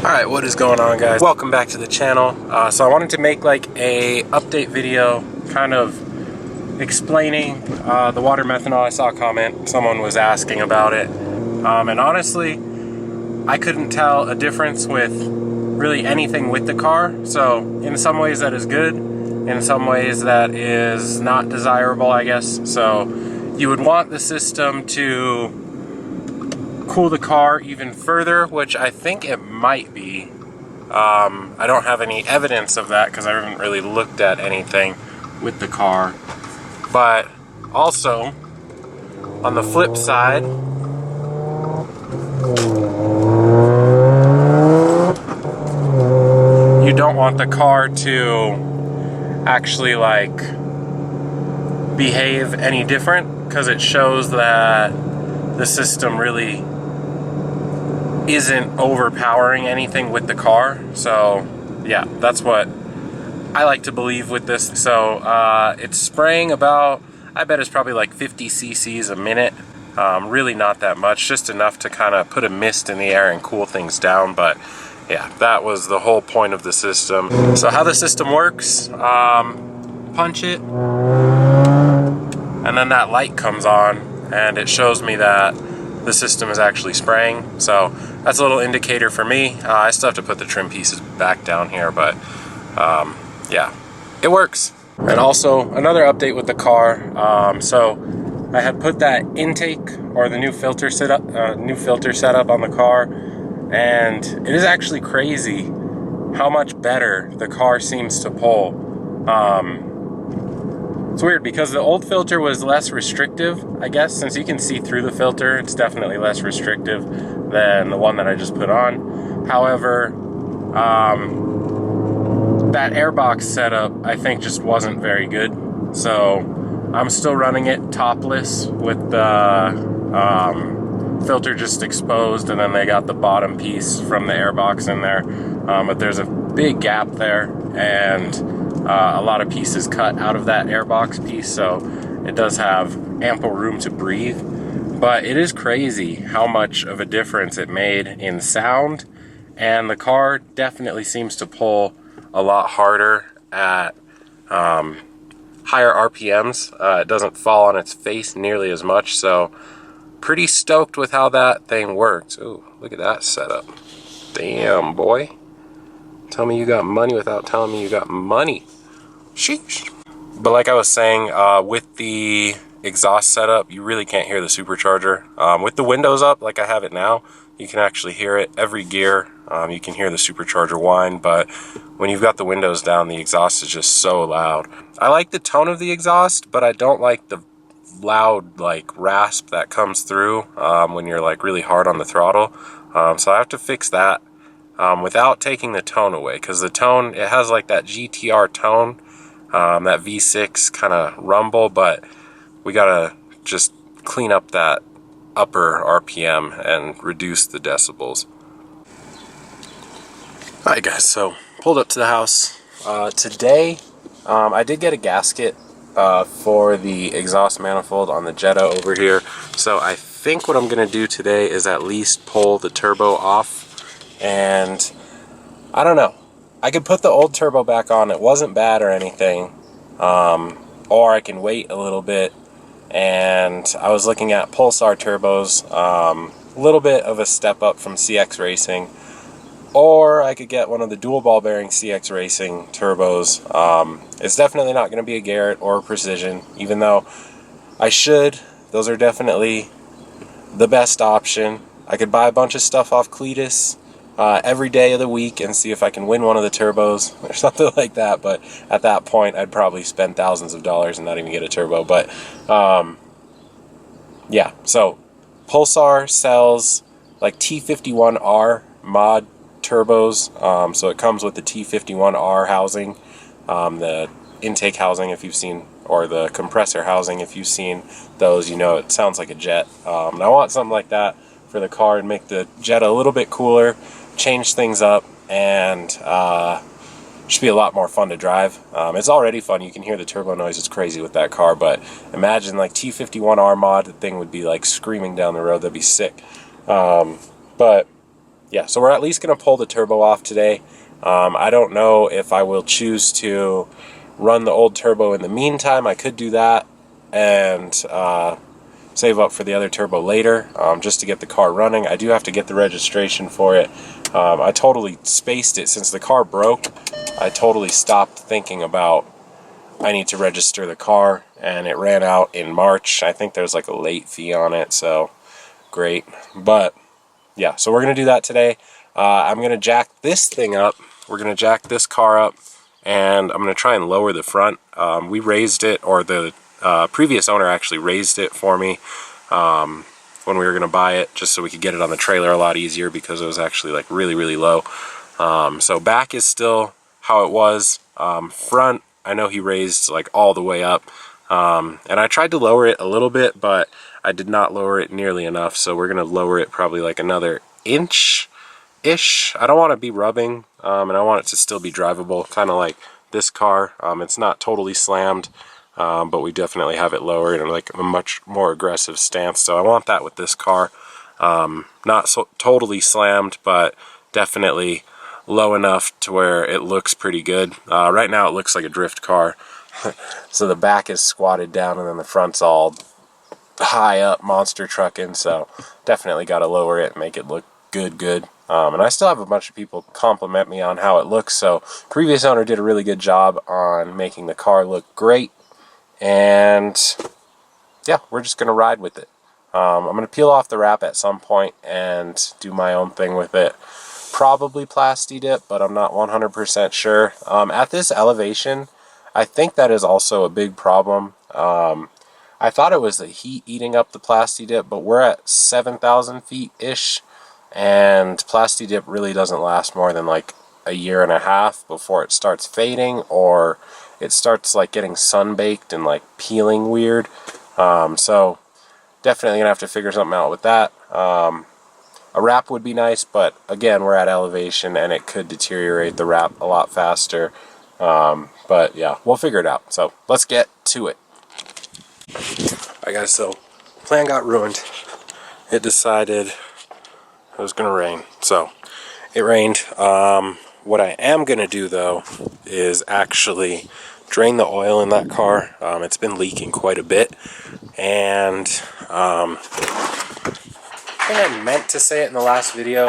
Alright, what is going on, guys? Welcome back to the channel. So I wanted to make like a update video kind of explaining the water methanol. I saw a comment, someone was asking about it, and honestly I couldn't tell a difference with really anything with the car. So in some ways that is good, in some ways that is not desirable, I guess. So you would want the system to cool the car even further, which I think it might be. I don't have any evidence of that because I haven't really looked at anything with the car. But also, on the flip side, you don't want the car to actually like behave any different, because it shows that the system really isn't overpowering anything with the car. So yeah, that's what I like to believe with this. So it's spraying about, I bet it's probably like 50 cc's a minute. Really not that much, just enough to kind of put a mist in the air and cool things down. But yeah, that was the whole point of the system. So how the system works, punch it, and then that light comes on and it shows me that the system is actually spraying. So that's a little indicator for me. I still have to put the trim pieces back down here, but yeah, it works. And also another update with the car. So I had put that intake or the new filter setup on the car, and it is actually crazy how much better the car seems to pull. It's weird because the old filter was less restrictive, I guess. Since you can see through the filter, it's definitely less restrictive than the one that I just put on. However, that airbox setup I think just wasn't very good. So I'm still running it topless with the filter just exposed, and then they got the bottom piece from the airbox in there. But there's a big gap there, and a lot of pieces cut out of that airbox piece, so it does have ample room to breathe. But it is crazy how much of a difference it made in sound, and the car definitely seems to pull a lot harder at higher RPMs. It doesn't fall on its face nearly as much, so pretty stoked with how that thing works. Ooh, look at that setup. Damn, boy. Tell me you got money without telling me you got money. Sheesh. But like I was saying, with the exhaust setup, you really can't hear the supercharger. With the windows up, like I have it now, you can actually hear it. Every gear, you can hear the supercharger whine, but when you've got the windows down, the exhaust is just so loud. I like the tone of the exhaust, but I don't like the loud like rasp that comes through when you're like really hard on the throttle. So I have to fix that without taking the tone away, because the tone, it has like that GTR tone, that V6 kind of rumble, but we gotta just clean up that upper RPM and reduce the decibels. Alright guys, so pulled up to the house. Today I did get a gasket for the exhaust manifold on the Jetta over here. So I think what I'm gonna do today is at least pull the turbo off, and I don't know, I could put the old turbo back on. It wasn't bad or anything, or I can wait a little bit. And I was looking at Pulsar turbos, a little bit of a step up from CX Racing, or I could get one of the dual ball bearing CX Racing turbos. It's definitely not going to be a Garrett or a Precision, even though I should. Those are definitely the best option. I could buy a bunch of stuff off Cletus every day of the week and see if I can win one of the turbos or something like that, but at that point I'd probably spend thousands of dollars and not even get a turbo. But yeah, so Pulsar sells like T51R mod turbos, so it comes with the T51R housing, the intake housing if you've seen, or the compressor housing if you've seen those, you know it sounds like a jet. And I want something like that for the car and make the Jetta a little bit cooler, change things up, and should be a lot more fun to drive. It's already fun. You can hear the turbo noise. It's crazy with that car, but imagine like T51R mod, the thing would be like screaming down the road. That'd be sick. But yeah, so we're at least going to pull the turbo off today. I don't know if I will choose to run the old turbo in the meantime. I could do that and save up for the other turbo later, just to get the car running. I do have to get the registration for it. I totally spaced it since the car broke. I totally stopped thinking about I need to register the car, and it ran out in March. I think there's like a late fee on it, so great. But yeah, so we're going to do that today. I'm going to jack this thing up. We're going to jack this car up, and I'm going to try and lower the front. We raised it, or the previous owner actually raised it for me when we were going to buy it, just so we could get it on the trailer a lot easier, because it was actually like really, really low. So back is still how it was. Front, I know he raised like all the way up. And I tried to lower it a little bit, but I did not lower it nearly enough. So we're going to lower it probably like another inch-ish. I don't want to be rubbing, and I want it to still be drivable, kind of like this car. It's not totally slammed, but we definitely have it lowered in like a much more aggressive stance. So I want that with this car. Not so totally slammed, but definitely low enough to where it looks pretty good. Right now it looks like a drift car. So the back is squatted down and then the front's all high up, monster trucking. So definitely got to lower it and make it look good. And I still have a bunch of people compliment me on how it looks. So previous owner did a really good job on making the car look great. And yeah, we're just going to ride with it. I'm going to peel off the wrap at some point and do my own thing with it. Probably plasti dip, but I'm not 100% sure. At this elevation, I think that is also a big problem. I thought it was the heat eating up the plasti dip, but we're at 7,000 feet-ish, and plasti dip really doesn't last more than like a year and a half before it starts fading, or it starts like getting sunbaked and like peeling weird. So definitely gonna have to figure something out with that. A wrap would be nice, but again, we're at elevation and it could deteriorate the wrap a lot faster. But yeah, we'll figure it out. So let's get to it. Alright guys, so plan got ruined. It decided it was going to rain. So it rained. What I am going to do though is actually drain the oil in that car. It's been leaking quite a bit. And I think I meant to say it in the last video.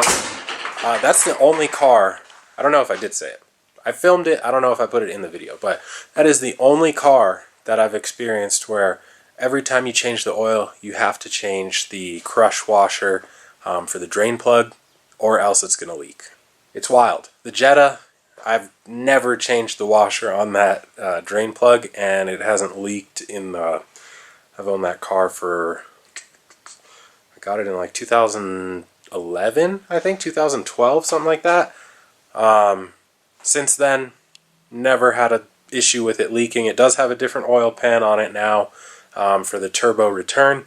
That's the only car, I don't know if I did say it. I filmed it, I don't know if I put it in the video, but that is the only car that I've experienced where every time you change the oil, you have to change the crush washer for the drain plug, or else it's going to leak. It's wild. The Jetta, I've never changed the washer on that drain plug, and it hasn't leaked in the... I've owned that car for... I got it in like 2011, I think, 2012, something like that. Since then, never had an issue with it leaking. It does have a different oil pan on it now for the turbo return,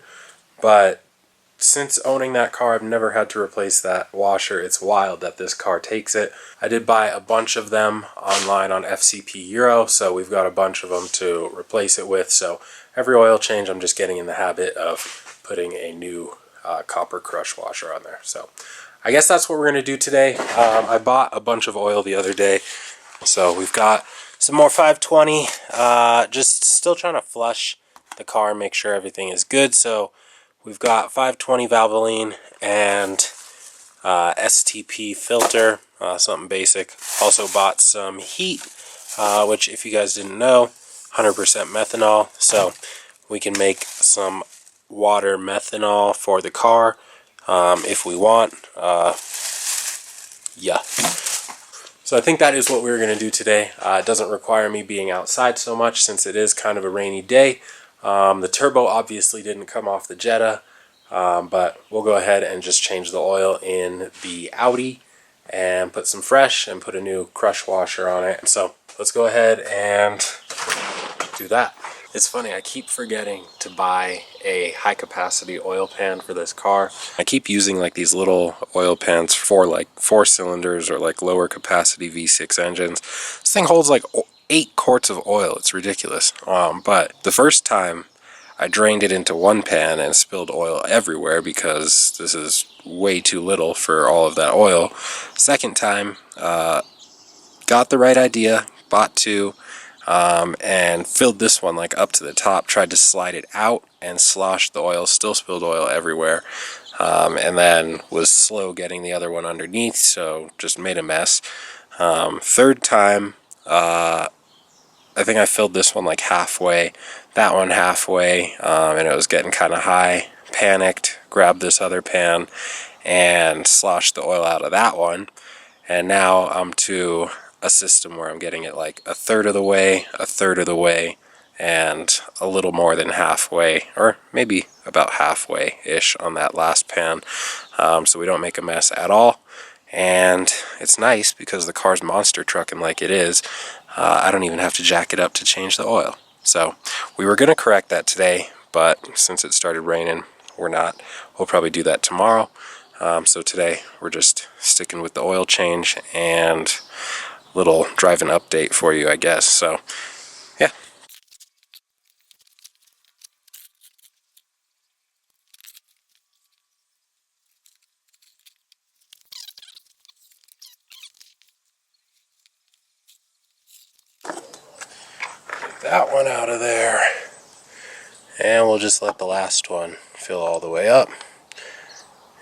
but since owning that car, I've never had to replace that washer. It's wild that this car takes it. I did buy a bunch of them online on FCP Euro, so we've got a bunch of them to replace it with. So every oil change, I'm just getting in the habit of putting a new copper crush washer on there. So I guess that's what we're going to do today. I bought a bunch of oil the other day, so we've got some more 520. Just still trying to flush the car, make sure everything is good. So we've got 520 Valvoline and STP filter, something basic. Also bought some heat, which if you guys didn't know, 100% methanol. So we can make some water methanol for the car if we want. Yeah. So I think that is what we're going to do today. It doesn't require me being outside so much since it is kind of a rainy day. The turbo obviously didn't come off the Jetta, but we'll go ahead and just change the oil in the Audi and put some fresh and put a new crush washer on it. So let's go ahead and do that. It's funny, I keep forgetting to buy a high capacity oil pan for this car. I keep using like these little oil pans for like 4 cylinders or like lower capacity V6 engines. This thing holds like 8 quarts of oil. It's ridiculous. But the first time I drained it into one pan and spilled oil everywhere because this is way too little for all of that oil. Second time, got the right idea, bought two, and filled this one like up to the top, tried to slide it out and sloshed the oil, still spilled oil everywhere, and then was slow getting the other one underneath, so just made a mess. Third time, I think I filled this one like halfway, that one halfway, and it was getting kind of high. Panicked, grabbed this other pan and sloshed the oil out of that one, and now I'm to a system where I'm getting it like a third of the way, and a little more than halfway, or maybe about halfway-ish on that last pan, so we don't make a mess at all. And it's nice because the car's monster trucking like it is. I don't even have to jack it up to change the oil. So we were going to correct that today, but since it started raining, we're not. We'll probably do that tomorrow. So today we're just sticking with the oil change and little driving update for you, I guess. So yeah. Get that one out of there. And we'll just let the last one fill all the way up.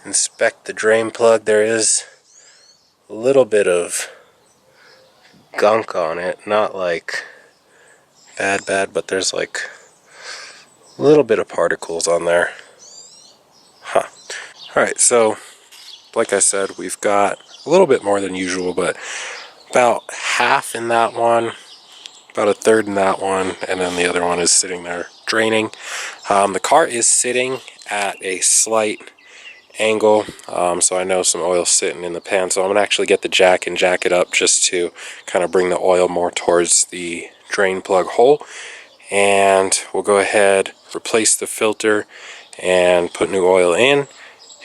Inspect the drain plug. There is a little bit of gunk on it. Not like bad, but there's like a little bit of particles on there. Huh. Alright, so like I said, we've got a little bit more than usual, but about half in that one, about a third in that one, and then the other one is sitting there draining. The car is sitting at a slight angle, so I know some oil's sitting in the pan, so I'm gonna actually get the jack and jack it up just to kind of bring the oil more towards the drain plug hole, and we'll go ahead, replace the filter and put new oil in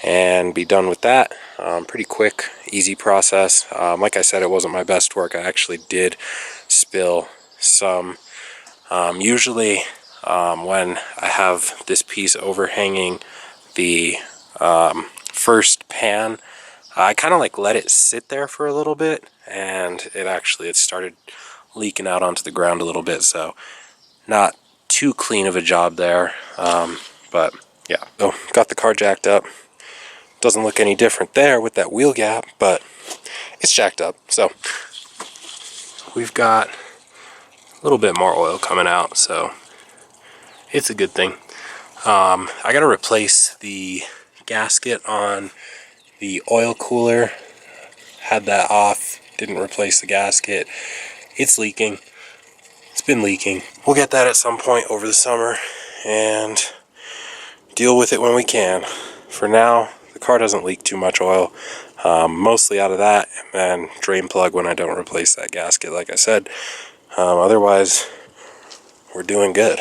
and be done with that. Pretty quick, easy process. Like I said, it wasn't my best work. I actually did spill some. Usually when I have this piece overhanging the first pan, I kind of like let it sit there for a little bit, and it started leaking out onto the ground a little bit, so not too clean of a job there, but yeah. So got the car jacked up. Doesn't look any different there with that wheel gap, but it's jacked up, so we've got a little bit more oil coming out, so it's a good thing. I gotta replace the gasket on the oil cooler. Had that off, didn't replace the gasket. It's leaking. It's been leaking. We'll get that at some point over the summer and deal with it when we can. For now, the car doesn't leak too much oil, mostly out of that, and drain plug when I don't replace that gasket, like I said. Otherwise, we're doing good.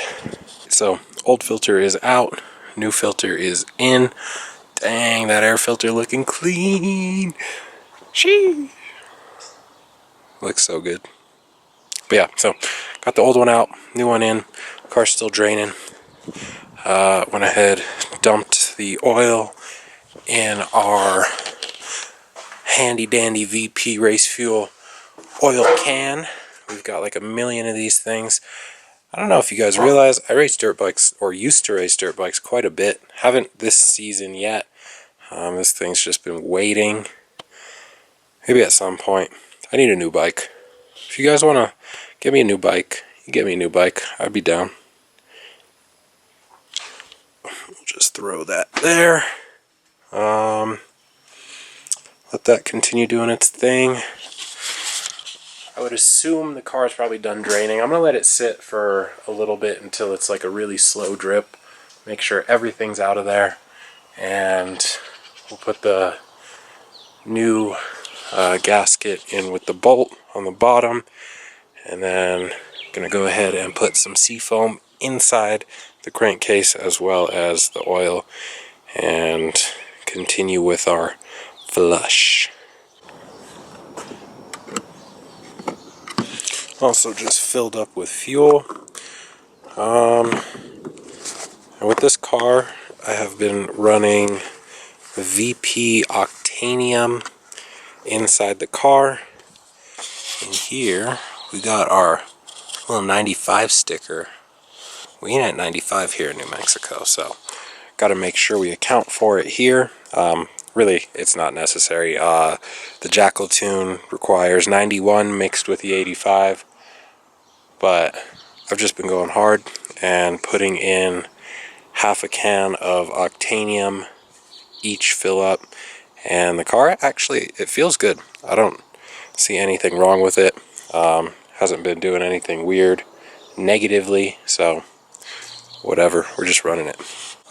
So, old filter is out, new filter is in. Dang, that air filter looking clean. Sheesh. Looks so good. But yeah, so got the old one out, new one in, car's still draining. Went ahead, dumped the oil in our handy dandy VP Race Fuel oil can. We've got like a million of these things. I don't know if you guys realize, I race dirt bikes, or used to race dirt bikes quite a bit. Haven't this season yet. This thing's just been waiting. Maybe at some point. I need a new bike. If you guys want to get me a new bike, you get me a new bike, I'd be down. We'll just throw that there. Let that continue doing its thing. I would assume the car is probably done draining. I'm going to let it sit for a little bit until it's like a really slow drip. Make sure everything's out of there. And we'll put the new gasket in with the bolt on the bottom. And then I'm going to go ahead and put some seafoam inside the crankcase as well as the oil. And continue with our flush. Also just filled up with fuel. And with this car, I have been running VP Octanium inside the car. And here we got our little 95 sticker. We ain't at 95 here in New Mexico, so got to make sure we account for it here. Really, it's not necessary. The Jackal tune requires 91 mixed with the 85, but I've just been going hard and putting in half a can of Octanium each fill up, and the car actually, it feels good. I don't see anything wrong with it. Hasn't been doing anything weird negatively, so whatever, we're just running it.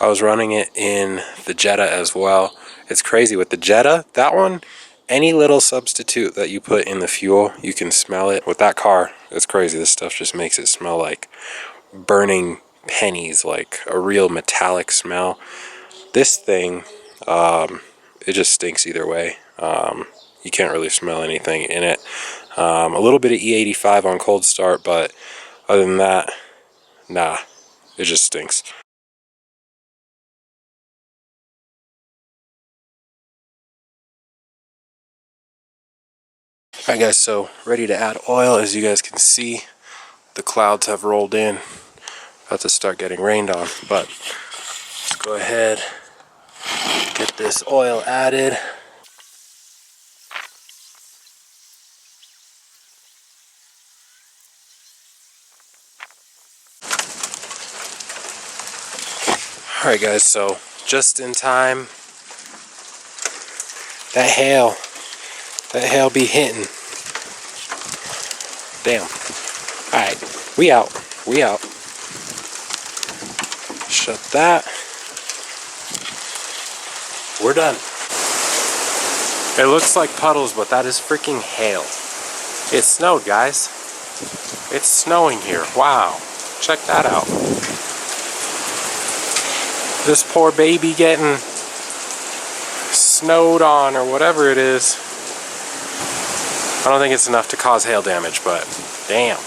I was running it in the Jetta as well. It's crazy with the Jetta, that one, any little substitute that you put in the fuel, you can smell it. With that car, it's crazy. This stuff just makes it smell like burning pennies, like a real metallic smell. This thing, it just stinks either way. You can't really smell anything in it. A little bit of E85 on cold start, but other than that, nah, it just stinks. Alright guys, so ready to add oil. As you guys can see, the clouds have rolled in. About to start getting rained on, but let's go ahead, get this oil added. Alright guys, so just in time. That hail be hitting. Damn. Alright, we out. Shut that. We're done. It looks like puddles, but that is freaking hail. It snowed, guys. It's snowing here. Wow. Check that out. This poor baby getting snowed on or whatever it is. I don't think it's enough to cause hail damage, but damn.